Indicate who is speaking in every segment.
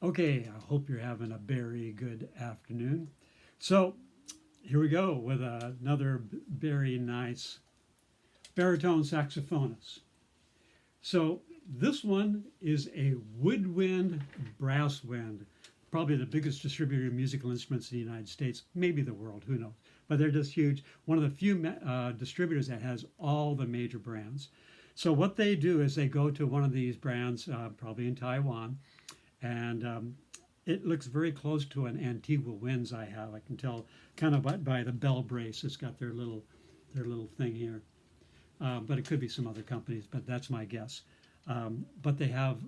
Speaker 1: Okay, I hope you're having a very good afternoon. So, here we go with another very nice baritone saxophonist. So, this one is a woodwind brass wind, probably the biggest distributor of musical instruments in the United States, maybe the world, who knows. But they're just huge. One of the few distributors that has all the major brands. So, what they do is they go to one of these brands, probably in Taiwan, and it looks very close to an Antigua Winds I have. I can tell kind of by the bell brace. It's got their little thing here, but it could be some other companies. But that's my guess. But they have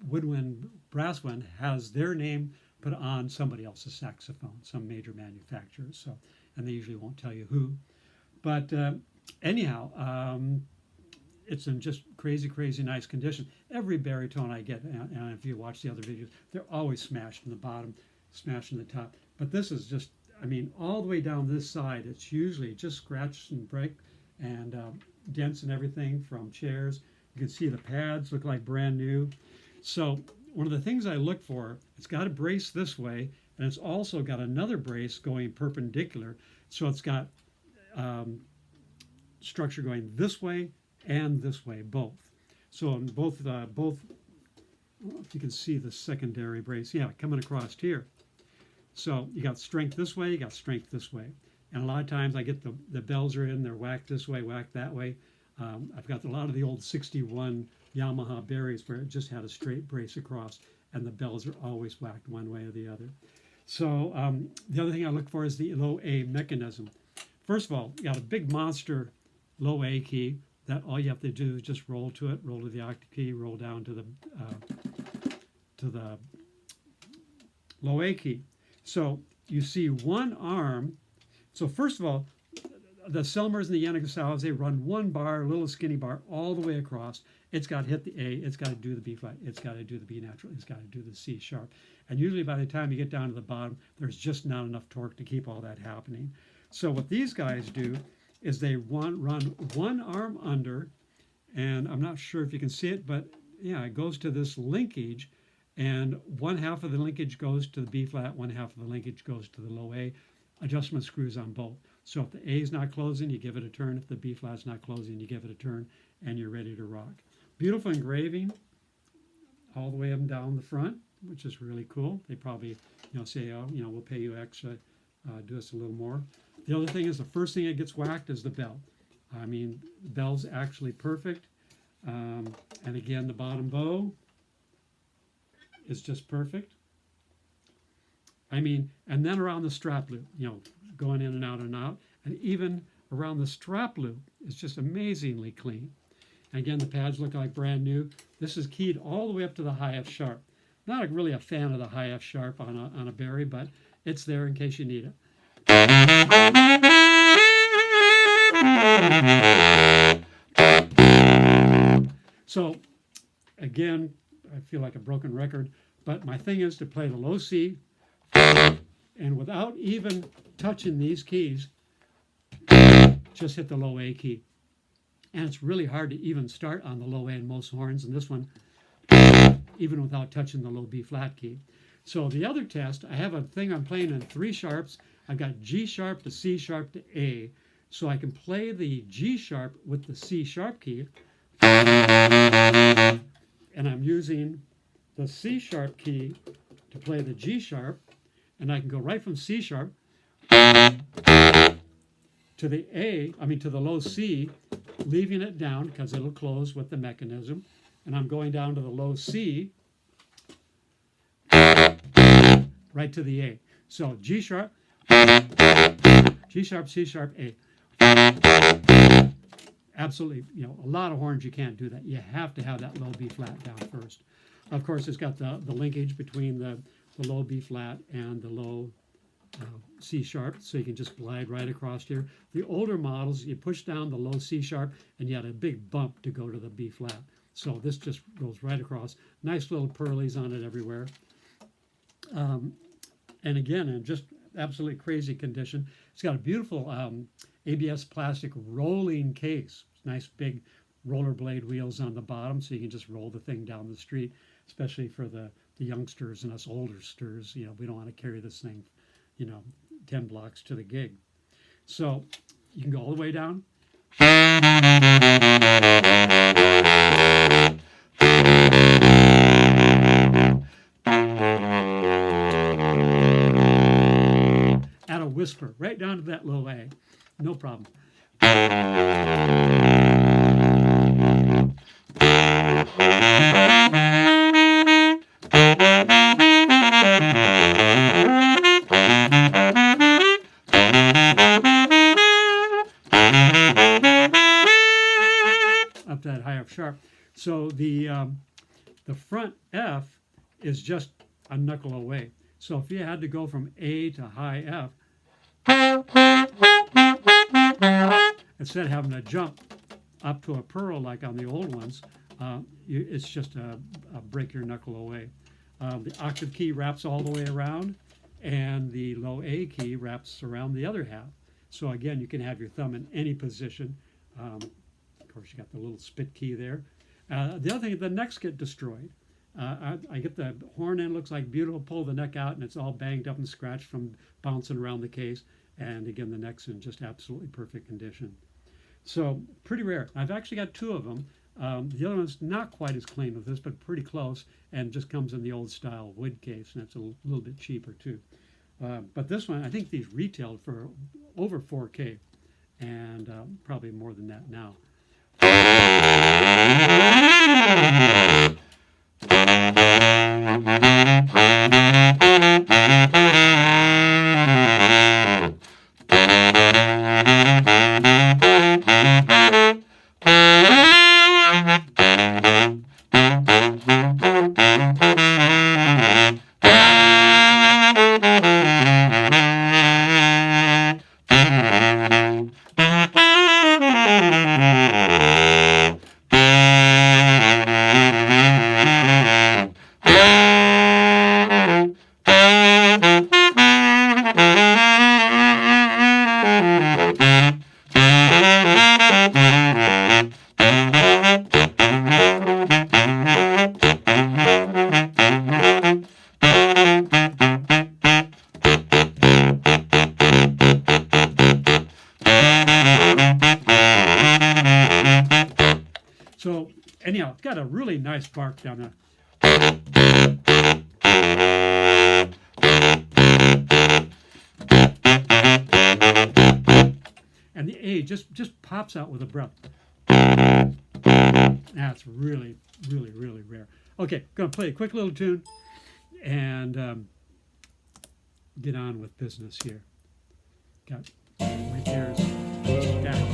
Speaker 1: Woodwind Brasswind has their name put on somebody else's saxophone, some major manufacturer. So, and they usually won't tell you who. But anyhow, it's in just crazy, crazy nice condition. Every baritone I get, and if you watch the other videos, they're always smashed in the bottom, smashed in the top. But this is just, I mean, all the way down this side, it's usually just scratched and break and dents and everything from chairs. You can see the pads look like brand new. So one of the things I look for, it's got a brace this way, and it's also got another brace going perpendicular. So it's got structure going this way and this way, both. So in both, I don't know if you can see the secondary brace, yeah, coming across here. So you got strength this way, you got strength this way. And a lot of times I get the bells are in, they're whacked this way, whacked that way. I've got a lot of the old 61 Yamaha berries where it just had a straight brace across and the bells are always whacked one way or the other. So the other thing I look for is the low A mechanism. First of all, you got a big monster low A key that all you have to do is just roll to it, roll to the octave key, roll down to the low A key. So you see one arm. So first of all, the Selmers and the Yanagisawas, they run one bar, a little skinny bar, all the way across. It's got to hit the A, it's got to do the B flat, it's got to do the B natural, it's got to do the C sharp. And usually by the time you get down to the bottom, there's just not enough torque to keep all that happening. So what these guys do is they run one arm under, and I'm not sure if you can see it, but yeah, it goes to this linkage, and one half of the linkage goes to the B flat, one half of the linkage goes to the low A. Adjustment screws on both. So if the A is not closing, you give it a turn. If the B flat's not closing, you give it a turn, and you're ready to rock. Beautiful engraving all the way up and down the front, which is really cool. They probably, say, oh, we'll pay you extra, do us a little more. The other thing is the first thing that gets whacked is the bell. I mean, the bell's actually perfect. And again, the bottom bow is just perfect. I mean, and then around the strap loop, going in and out and out. And even around the strap loop is just amazingly clean. And again, the pads look like brand new. This is keyed all the way up to the high F sharp. Not really a fan of the high F sharp on a Barry, but it's there in case you need it. So again, I feel like a broken record, but my thing is to play the low C, and without even touching these keys, just hit the low A key. And it's really hard to even start on the low A in most horns, and this one, even without touching the low B flat key. So the other test, I have a thing I'm playing in 3 sharps. I've got G sharp to C sharp to A. So I can play the G sharp with the C sharp key. And I'm using the C sharp key to play the G sharp. And I can go right from C sharp to the to the low C, leaving it down because it'll close with the mechanism. And I'm going down to the low C, right to the A. So G sharp, G sharp, C sharp, A. Absolutely, a lot of horns you can't do that. You have to have that low B flat down first. Of course, it's got the linkage between the low B flat and the low C sharp, so you can just glide right across here. The older models, you push down the low C sharp, and you had a big bump to go to the B flat. So this just goes right across. Nice little pearlies on it everywhere. And again, in just absolutely crazy condition. It's got a beautiful ABS plastic rolling case. Nice big rollerblade wheels on the bottom, so you can just roll the thing down the street, especially for the the youngsters and us oldersters, we don't want to carry this thing, 10 blocks to the gig. So you can go all the way down. Add a whisper right down to that low A. No problem. Up that high F sharp. So the front F is just a knuckle away. So if you had to go from A to high F, instead of having to jump up to a pearl like on the old ones, it's just a break your knuckle away. The octave key wraps all the way around, and the low A key wraps around the other half. So again, you can have your thumb in any position. Of course, you got the little spit key there. The other thing, the necks get destroyed. I get the horn end, looks like beautiful, pull the neck out, and it's all banged up and scratched from bouncing around the case. And again, the neck's in just absolutely perfect condition. So pretty rare. I've actually got 2 of them. The other one's not quite as clean with this, but pretty close, and just comes in the old style wood case, and it's a little bit cheaper too. But this one, I think these retailed for over 4K, and probably more than that now. So anyhow, it's got a really nice bark down there. And the A just pops out with a breath. That's really, really, really rare. Okay, gonna play a quick little tune and get on with business here. Got my ears stacked.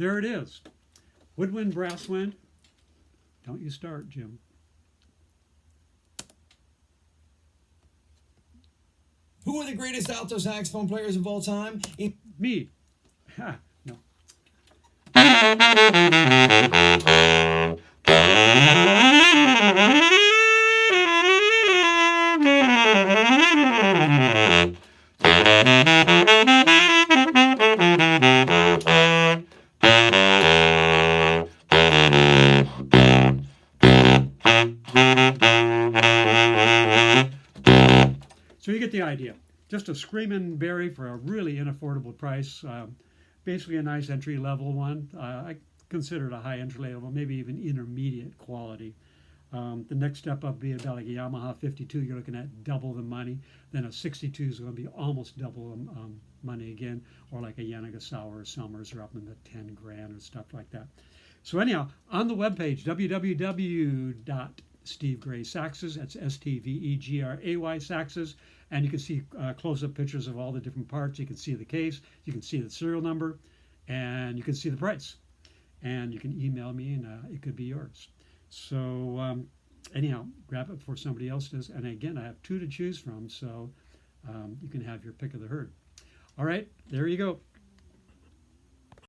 Speaker 1: there it is. Woodwind, brass wind. Don't you start, Jim.
Speaker 2: Who are the greatest alto saxophone players of all time?
Speaker 1: Me. Ha, no. So you get the idea. Just a screaming Barry for a really unaffordable price. Basically a nice entry level one. I consider it a high entry level, maybe even intermediate quality. The next step up being about like a Yamaha 52, you're looking at double the money. Then a 62 is going to be almost double the money again, or like a Yanagisawa or Summers are up in the 10 grand or stuff like that. So anyhow, on the webpage, www.stevegraysaxes, that's STVEGRAY Saxes, and you can see close-up pictures of all the different parts. You can see the case, you can see the serial number, and you can see the price. And you can email me, and it could be yours. So anyhow, grab it before somebody else does. And again, I have 2 to choose from, so you can have your pick of the herd. All right, there you go.